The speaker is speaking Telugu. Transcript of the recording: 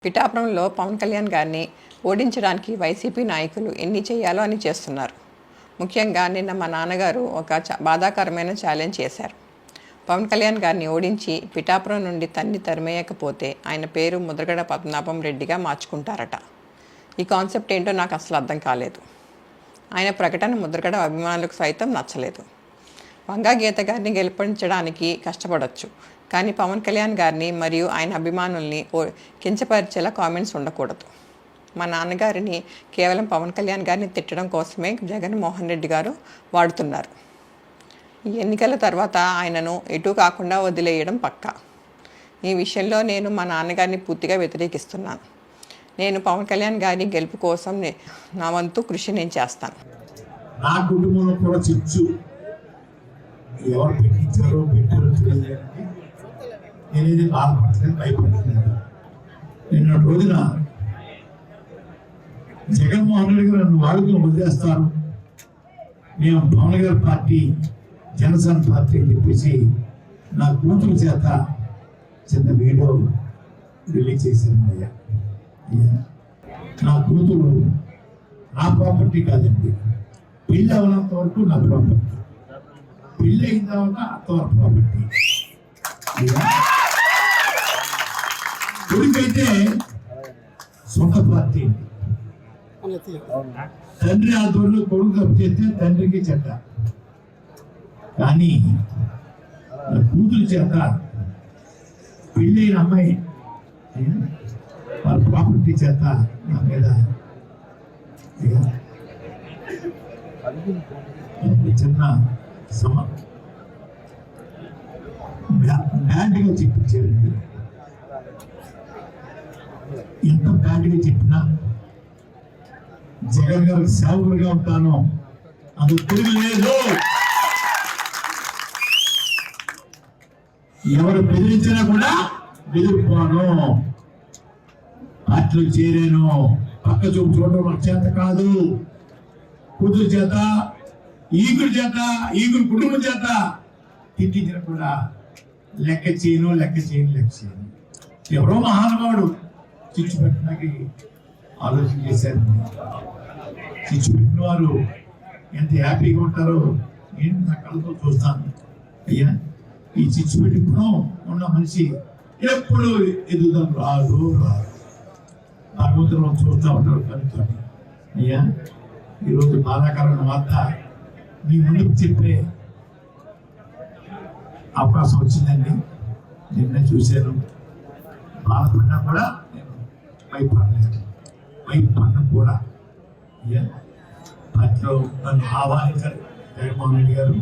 పిఠాపురంలో పవన్ కళ్యాణ్ గారిని ఓడించడానికి వైసీపీ నాయకులు ఎన్ని చేయాలో అని చేస్తున్నారు. ముఖ్యంగా నిన్న మా నాన్నగారు ఒక బాధాకరమైన ఛాలెంజ్ చేశారు. పవన్ కళ్యాణ్ గారిని ఓడించి పిఠాపురం నుండి తరిమేయకపోతే ఆయన పేరు ముద్రగడ పద్మనాభం రెడ్డిగా మార్చుకుంటారట. ఈ కాన్సెప్ట్ ఏంటో నాకు అసలు అర్థం కాలేదు. ఆయన ప్రకటన ముద్రగడ అభిమానులకు సైతం నచ్చలేదు. వంగా గీత గారిని గెలిపించడానికి కష్టపడవచ్చు, కానీ పవన్ కళ్యాణ్ గారిని మరియు ఆయన అభిమానుల్ని కించపరిచేలా కామెంట్స్ ఉండకూడదు. మా నాన్నగారిని కేవలం పవన్ కళ్యాణ్ గారిని తిట్టడం కోసమే జగన్మోహన్ రెడ్డి గారు వాడుతున్నారు. ఈ ఎన్నికల తర్వాత ఆయనను ఎటు కాకుండా వదిలేయడం పక్కా. ఈ విషయంలో నేను మా నాన్నగారిని పూర్తిగా వ్యతిరేకిస్తున్నాను. నేను పవన్ కళ్యాణ్ గారి గెలుపు కోసం నా వంతు కృషి నేను చేస్తాను. నా కుటుంబంలో కూడా చిచ్చు ఎవరు పెట్టించారో పెట్టారో తెలియదు. నేనేది బాధపడుతుంది, భయపడుతున్నాను. నిన్న రోజున జగన్మోహన్ రెడ్డి గారు నన్ను వాడుకుని వదిలేస్తారు, మేము పవన్ గారి పార్టీ జనసేన పార్టీ అని చెప్పేసి నా కూతురు చేత చిన్న వీడియో రిలీజ్ చేశాను. అయ్యా నా కూతురు నా ప్రాపర్టీ కాదండి, పెళ్ళి అవనంత వరకు నా ప్రాపర్టీ, పెళ్ళి అయిన తర్వాత అత్తవారి ప్రాపర్టీ. కొడుకైతే సొంత పార్టీ, తండ్రి ఆధ్వర్యంలో కొడుకు తప్పు చేస్తే తండ్రికి చెడ్డ, కానీ కూతురు చేత పెళ్ళైన అమ్మాయి వాళ్ళ ప్రాపర్టీ చేత నా మీద చిన్న బ్యాడ్గా చెప్పించారండి. ఎంత బ్యాడ్గా చెప్పినా జగన్ గారికి సేవకులుగా ఉంటాను, అందుకు తిరిగి లేదు. ఎవరు బెదిరించినా కూడా బెదిరిపోను, పార్టీలో చేరాను, పక్క చూపు చూడడం ఒక చేత కాదు. కూతురు చేత, ఈగురు చేత, ఈగురు కుటుంబం చేత తిట్టించిన కూడా లెక్క చేయను. ఎవరో మహానుభావుడు చిచ్చు పెట్టడానికి ఆలోచన చేశారు. చిచ్చు పెట్టిన వారు ఎంత హ్యాపీగా ఉంటారో నేను నా కళ్ళతో చూస్తాను. అయ్యా, ఈ చిచ్చు పెట్టుకుని ఉన్న మనిషి ఎప్పుడు ఎదుగుదల రాదు. భగవంతుడు చూస్తూ ఉంటారు కనుక. అయ్యా, ఈరోజు బాధాకరమైన వార్త మీ ముందుకు చెప్పే అవకాశం వచ్చిందండి. నిన్న చూశాను, బాధపడినా కూడా నేను భయపడినా కూడా పార్టీలో నన్ను ఆహ్వానించారు జగన్మోహన్ రెడ్డి గారు.